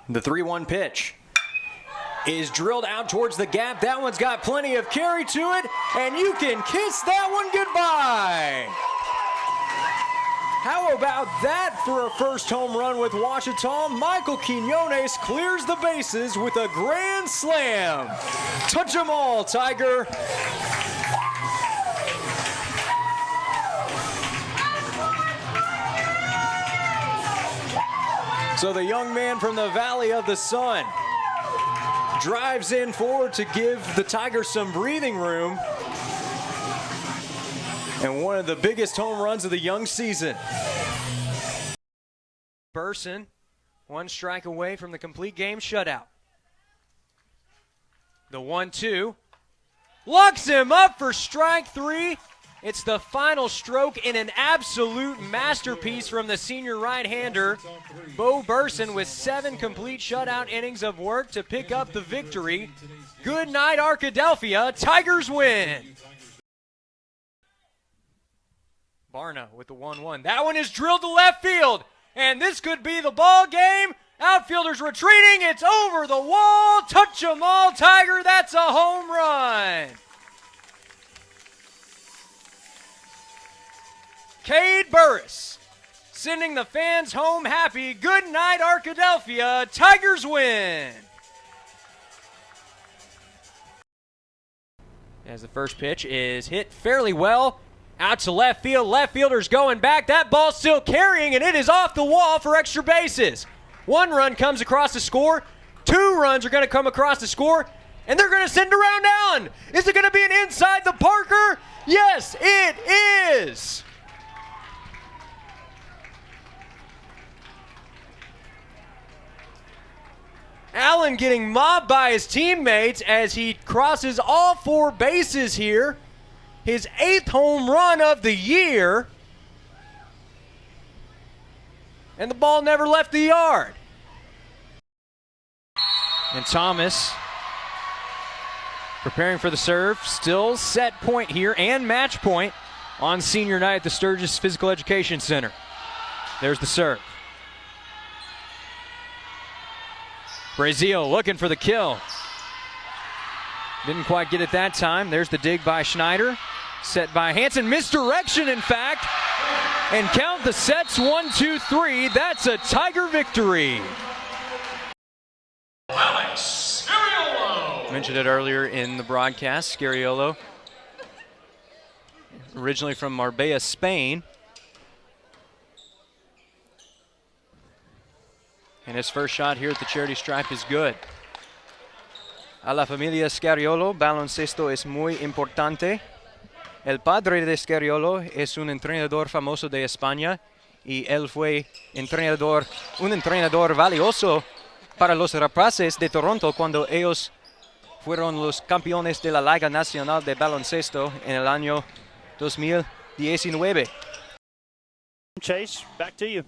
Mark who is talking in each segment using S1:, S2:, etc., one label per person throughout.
S1: The 3-1 pitch is drilled out towards the gap. That one's got plenty of carry to it, and you can kiss that one goodbye. How about that for a first home run with Ouachita? Michael Quinones clears the bases with a grand slam. Touch 'em all, Tiger. So the young man from the Valley of the Sun drives in forward to give the Tigers some breathing room. And one of the biggest home runs of the young season. Burson, one strike away from the complete game shutout. The 1-2. Locks him up for strike 3. It's the final stroke in an absolute masterpiece from the senior right-hander. Bo Burson with 7 complete shutout innings of work to pick up the victory. Good night, Arkadelphia. Tigers win. Barna with the 1-1. That one is drilled to left field, and this could be the ball game. Outfielders retreating. It's over the wall. Touch 'em all, Tiger. That's a home run. Cade Burris sending the fans home happy. Good night, Arkadelphia. Tigers win. As the first pitch is hit fairly well. Out to left field. Left fielder's going back. That ball's still carrying, and it is off the wall for extra bases. 1 run comes across the score. 2 runs are going to come across the score, and they're going to send around down. Is it going to be an inside the Parker? Yes, it is. Allen getting mobbed by his teammates as he crosses all 4 bases here. His 8th home run of the year. And the ball never left the yard. And Thomas preparing for the serve. Still set point here and match point on senior night at the Sturgis Physical Education Center. There's the serve. Brazil looking for the kill. Didn't quite get it that time. There's the dig by Schneider. Set by Hansen. Misdirection, in fact. And count the sets 1, 2, 3. That's a Tiger victory.
S2: Alex Scariolo.
S1: Mentioned it earlier in the broadcast. Scariolo, originally from Marbella, Spain. And his first shot here at the charity stripe is good. A la familia Scariolo, baloncesto es muy importante. El padre de Scariolo es un entrenador famoso de España y él fue un entrenador valioso para los Rapaces de Toronto cuando ellos fueron los campeones de la Liga Nacional de Baloncesto en el año 2019.
S3: Chase, back to you.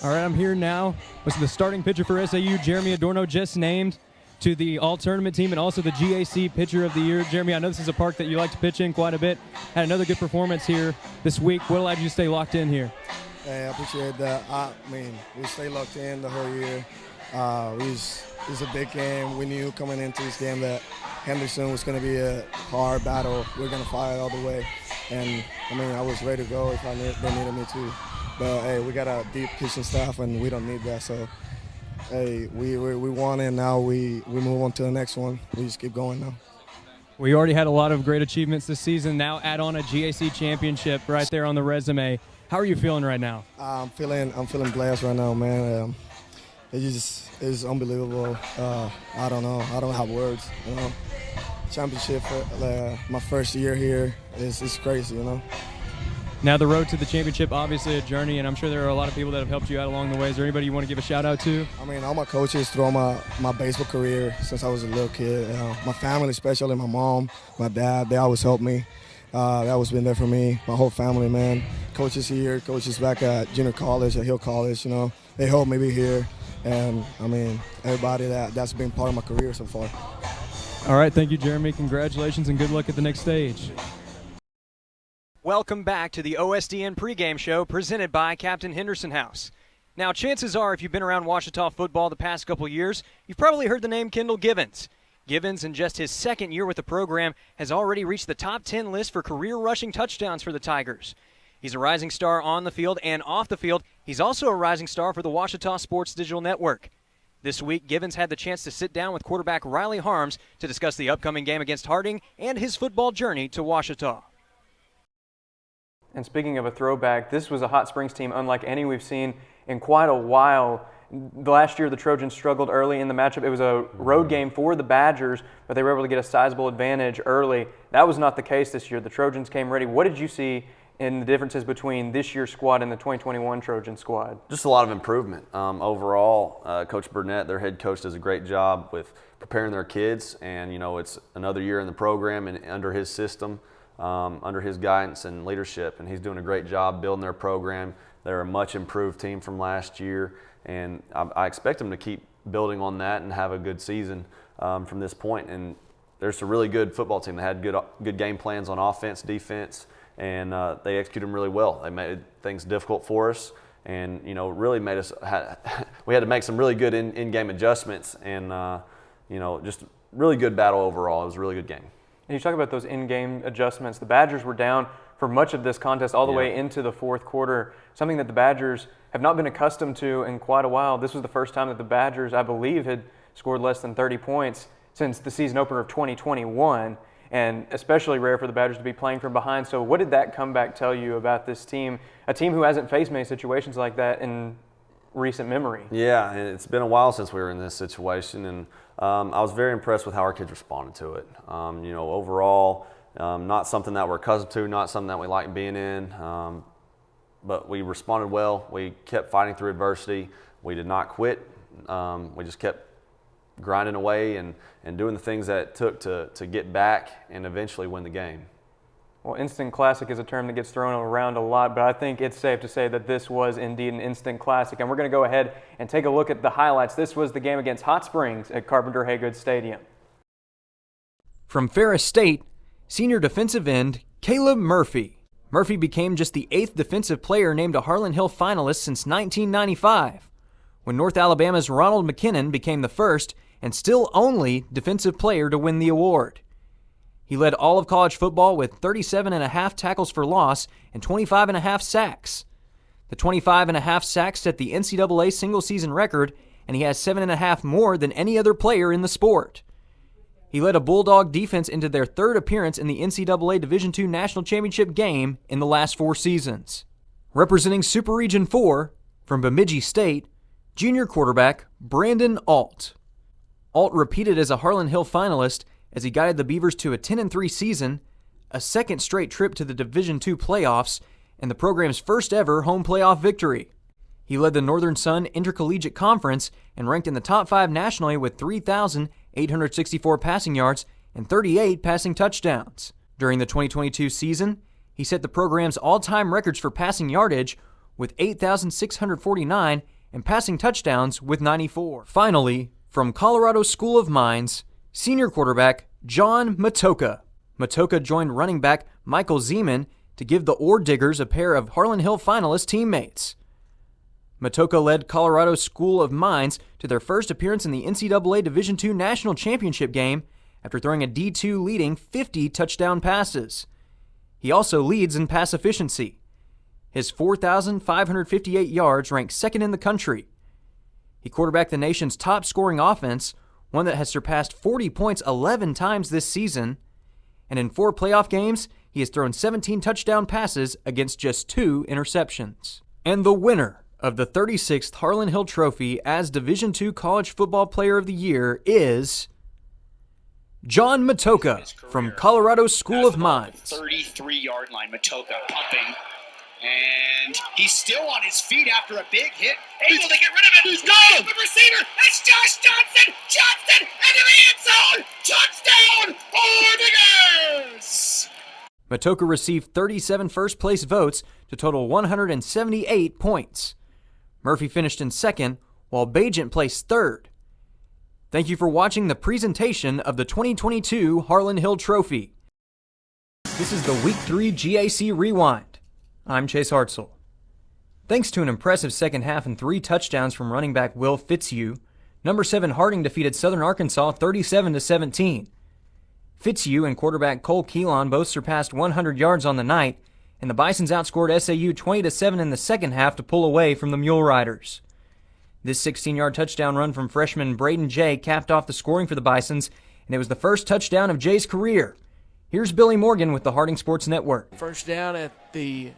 S4: All right, I'm here now with the starting pitcher for SAU, Jeremy Adorno, just named to the All-Tournament team and also the GAC Pitcher of the Year. Jeremy, I know this is a park that you like to pitch in quite a bit. Had another good performance here this week. What allowed you to stay locked in here?
S5: Hey, I appreciate that. I mean, we stayed locked in the whole year. It was a big game. We knew coming into this game that Henderson was going to be a hard battle. We were going to fight all the way. And, I mean, I was ready to go if they needed me to. But, hey, we got a deep pitching staff, and we don't need that. So, hey, we won, and now we move on to the next one. We just keep going now.
S4: We already had a lot of great achievements this season. Now add on a GAC championship right there on the resume. How are you feeling right now? I'm feeling blessed right now, man. It's unbelievable. I don't know. I don't have words. You know, championship for my first year here is crazy. You know. Now the road to the championship, obviously a journey, and I'm sure there are a lot of people that have helped you out along the way. Is there anybody you want to give a shout out to?
S5: I mean, all my coaches throughout my baseball career since I was a little kid. My family, especially my mom, my dad, they always helped me. They always been there for me. My whole family, man. Coaches here, coaches back at junior college, at Hill College, you know. They helped me be here. And, I mean, everybody that's been part of my career so far.
S4: All right, thank you, Jeremy. Congratulations and good luck at the next stage.
S1: Welcome back to the OSDN pregame show presented by Captain Henderson House. Now, chances are, if you've been around Ouachita football the past couple years, you've probably heard the name Kendall Givens. Givens, in just his second year with the program, has already reached the top 10 list for career rushing touchdowns for the Tigers. He's a rising star on the field and off the field. He's also a rising star for the Ouachita Sports Digital Network. This week, Givens had the chance to sit down with quarterback Riley Harms to discuss the upcoming game against Harding and his football journey to Ouachita. And speaking of a throwback, this was a Hot Springs team unlike any we've seen in quite a while. Last year, the Trojans struggled early in the matchup. It was a road game for the Badgers, but they were able to get a sizable advantage early. That was not the case this year. The Trojans came ready. What did you see in the differences between this year's squad and the 2021 Trojan squad?
S6: Just a lot of improvement. Overall, Coach Burnett, their head coach, does a great job with preparing their kids, and it's another year in the program and under his system, under his guidance and leadership, and he's doing a great job building their program. They're a much improved team from last year, and I expect them to keep building on that and have a good season from this point. And there's a really good football team. They had good game plans on offense, defense, and they executed them really well. They made things difficult for us, and really made us. We had to make some really good in-game adjustments, and just really good battle overall. It was a really good game.
S1: And you talk about those in-game adjustments. The Badgers were down for much of this contest all the way into the fourth quarter, something that the Badgers have not been accustomed to in quite a while. This was the first time that the Badgers, I believe, had scored less than 30 points since the season opener of 2021, and especially rare for the Badgers to be playing from behind. So what did that comeback tell you about this team, a team who hasn't faced many situations like that in recent memory?
S6: Yeah, and it's been a while since we were in this situation, and I was very impressed with how our kids responded to it. Overall, not something that we're accustomed to, not something that we like being in, but we responded well. We kept fighting through adversity. We did not quit. We just kept grinding away and doing the things that it took to get back and eventually win the game.
S1: Well, instant classic is a term that gets thrown around a lot, but I think it's safe to say that this was indeed an instant classic. And we're going to go ahead and take a look at the highlights. This was the game against Hot Springs at Carpenter Haygood Stadium. From Ferris State, senior defensive end Caleb Murphy. Murphy became just the 8th defensive player named a Harlan Hill finalist since 1995, when North Alabama's Ronald McKinnon became the first and still only defensive player to win the award. He led all of college football with 37.5 tackles for loss and 25.5 sacks. The 25.5 sacks set the NCAA single-season record, and he has 7.5 more than any other player in the sport. He led a Bulldog defense into their 3rd appearance in the NCAA Division II National Championship game in the last 4 seasons. Representing Super Region 4, from Bemidji State, junior quarterback Brandon Alt. Alt repeated as a Harlan Hill finalist as he guided the Beavers to a 10-3 season, a 2nd straight trip to the Division II playoffs, and the program's first ever home playoff victory. He led the Northern Sun Intercollegiate Conference and ranked in the top 5 nationally with 3,864 passing yards and 38 passing touchdowns. During the 2022 season, he set the program's all-time records for passing yardage with 8,649 and passing touchdowns with 94. Finally, from Colorado School of Mines, senior quarterback John Matoka. Matoka joined running back Michael Zeman to give the Ore Diggers a pair of Harlan Hill finalist teammates. Matoka led Colorado School of Mines to their first appearance in the NCAA Division II National Championship game after throwing a D2 leading 50 touchdown passes. He also leads in pass efficiency. His 4,558 yards rank 2nd in the country. He quarterbacked the nation's top scoring offense, one that has surpassed 40 points 11 times this season, and in 4 playoff games, he has thrown 17 touchdown passes against just 2 interceptions. And the winner of the 36th Harlan Hill Trophy as Division II College Football Player of the Year is John Matoka from Colorado School of Mines.
S7: 33-yard line, Matoka pumping. And he's still on his feet after a big hit. Able to get rid of it. He's gone. The receiver. It's Josh Johnson. Johnson into the end zone. Touchdown for the Bears.
S1: Matoka received 37 first-place votes to total 178 points. Murphy finished in 2nd, while Bajent placed 3rd. Thank you for watching the presentation of the 2022 Harlan Hill Trophy. This is the Week 3 GAC Rewind. I'm Chase Hartsell. Thanks to an impressive second half and 3 touchdowns from running back Will Fitzhugh, number 7 Harding defeated Southern Arkansas 37-17. Fitzhugh and quarterback Cole Keelan both surpassed 100 yards on the night, and the Bisons outscored SAU 20-7 in the second half to pull away from the Mule Riders. This 16-yard touchdown run from freshman Braden Jay capped off the scoring for the Bisons, and it was the first touchdown of Jay's career. Here's Billy Morgan with the Harding Sports Network.
S8: First down at the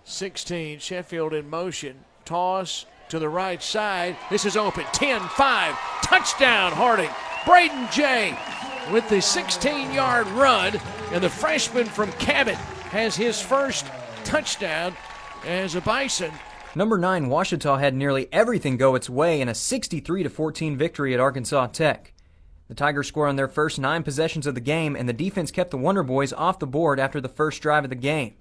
S8: 16, Sheffield in motion. Toss to the right side. This is open. 10-5. Touchdown, Harding. Braden Jay with the 16-yard run. And the freshman from Cabot has his first touchdown as a Bison.
S1: Number 9 Ouachita had nearly everything go its way in a 63-14 victory at Arkansas Tech. The Tigers scored on their first 9 possessions of the game, and the defense kept the Wonder Boys off the board after the first drive of the game.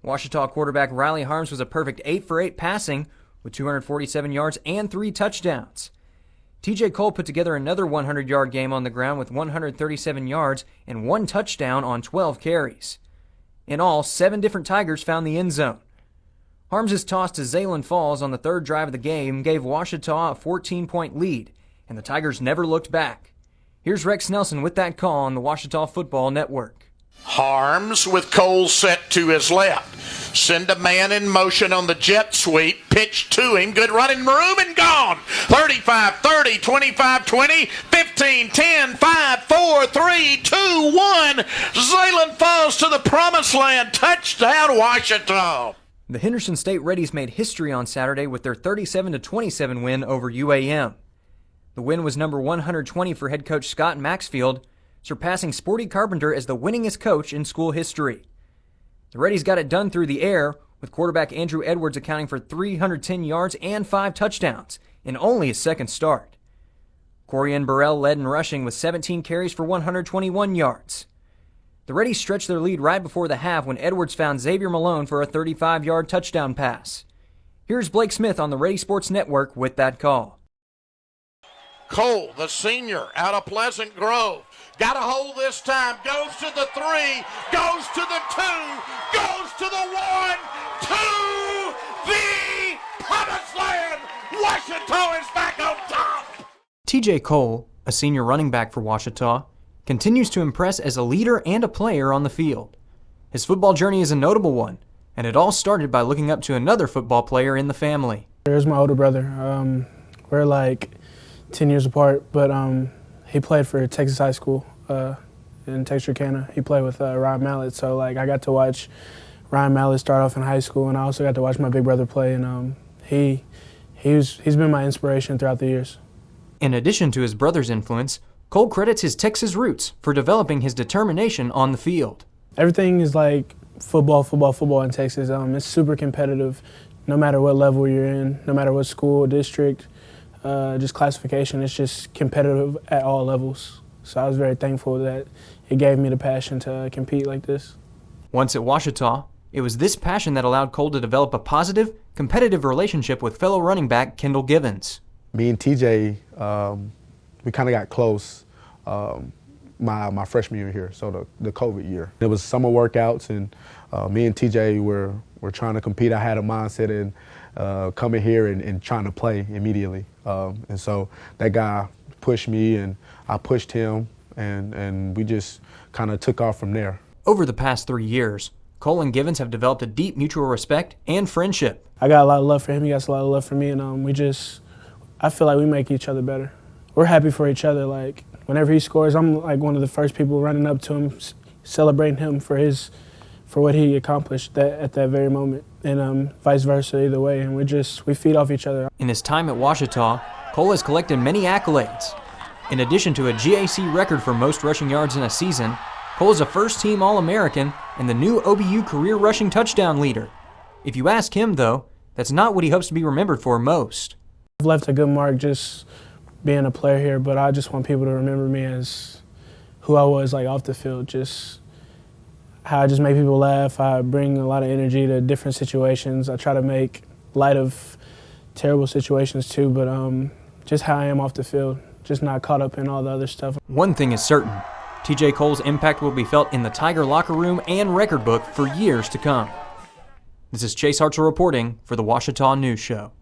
S1: Ouachita quarterback Riley Harms was a perfect 8 for 8 passing with 247 yards and 3 touchdowns. TJ Cole put together another 100-yard game on the ground with 137 yards and 1 touchdown on 12 carries. In all, 7 different Tigers found the end zone. Harms' toss to Zaylen Falls on the 3rd drive of the game gave Ouachita a 14-point lead, and the Tigers never looked back. Here's Rex Nelson with that call on the Ouachita Football Network.
S9: Harms with Cole set to his left. Send a man in motion on the jet sweep. Pitch to him. Good running room and gone. 35-30, 25-20, 15-10, 5-4, 3-2-1. Zaylen Falls to the promised land. Touchdown, Ouachita.
S1: The Henderson State Reddies made history on Saturday with their 37-27 win over UAM. The win was number 120 for head coach Scott Maxfield, surpassing Sporty Carpenter as the winningest coach in school history. The Reddies got it done through the air, with quarterback Andrew Edwards accounting for 310 yards and 5 touchdowns in only his second start. Corian Burrell led in rushing with 17 carries for 121 yards. The Reddies stretched their lead right before the half when Edwards found Xavier Malone for a 35-yard touchdown pass. Here's Blake Smith on the Ready Sports Network with that call.
S9: Cole, the senior, out of Pleasant Grove. Got a hold this time. Goes to the 3. Goes to the 2. Goes to the 1. To the promised land. Ouachita is back on top.
S1: TJ Cole, a senior running back for Ouachita, continues to impress as a leader and a player on the field. His football journey is a notable one, and it all started by looking up to another football player in the family.
S10: There's my older brother. We're like 10 years apart, but he played for Texas High School in Texarkana. He played with Ryan Mallett, so like I got to watch Ryan Mallett start off in high school, and I also got to watch my big brother play, and he's been my inspiration throughout the years.
S1: In addition to his brother's influence, Cole credits his Texas roots for developing his determination on the field.
S10: Everything is like football in Texas. It's super competitive, no matter what level you're in, no matter what school, district, just classification. It's just competitive at all levels. So I was very thankful that it gave me the passion to compete like this. Once
S1: at Ouachita, it was this passion that allowed Cole to develop a positive, competitive relationship with fellow running back Kendall Givens.
S11: Me and TJ, we kind of got close my freshman year here, so the COVID year. It was summer workouts, and me and TJ were trying to compete. I had a mindset in coming here and trying to play immediately. And so that guy pushed me, and I pushed him, and we just kind of took off from there.
S1: Over the past 3 years, Cole and Givens have developed a deep mutual respect and friendship.
S10: I got a lot of love for him, he got a lot of love for me, and I feel like we make each other better. We're happy for each other. Like, whenever he scores, I'm like one of the first people running up to him, celebrating him for what he accomplished at that very moment, and vice versa either way, and we feed off each other.
S1: In his time at Ouachita, Cole has collected many accolades. In addition to a GAC record for most rushing yards in a season, Cole is a first-team All-American and the new OBU career rushing touchdown leader. If you ask him, though, that's not what he hopes to be remembered for most.
S10: I've left a good mark just being a player here, but I just want people to remember me as who I was like off the field, just how I just make people laugh. I bring a lot of energy to different situations. I try to make light of terrible situations too, but just how I am off the field, just not caught up in all the other stuff.
S1: One thing is certain, TJ Cole's impact will be felt in the Tiger locker room and record book for years to come.
S12: This is Chase Hartsell reporting for the Ouachita News Show.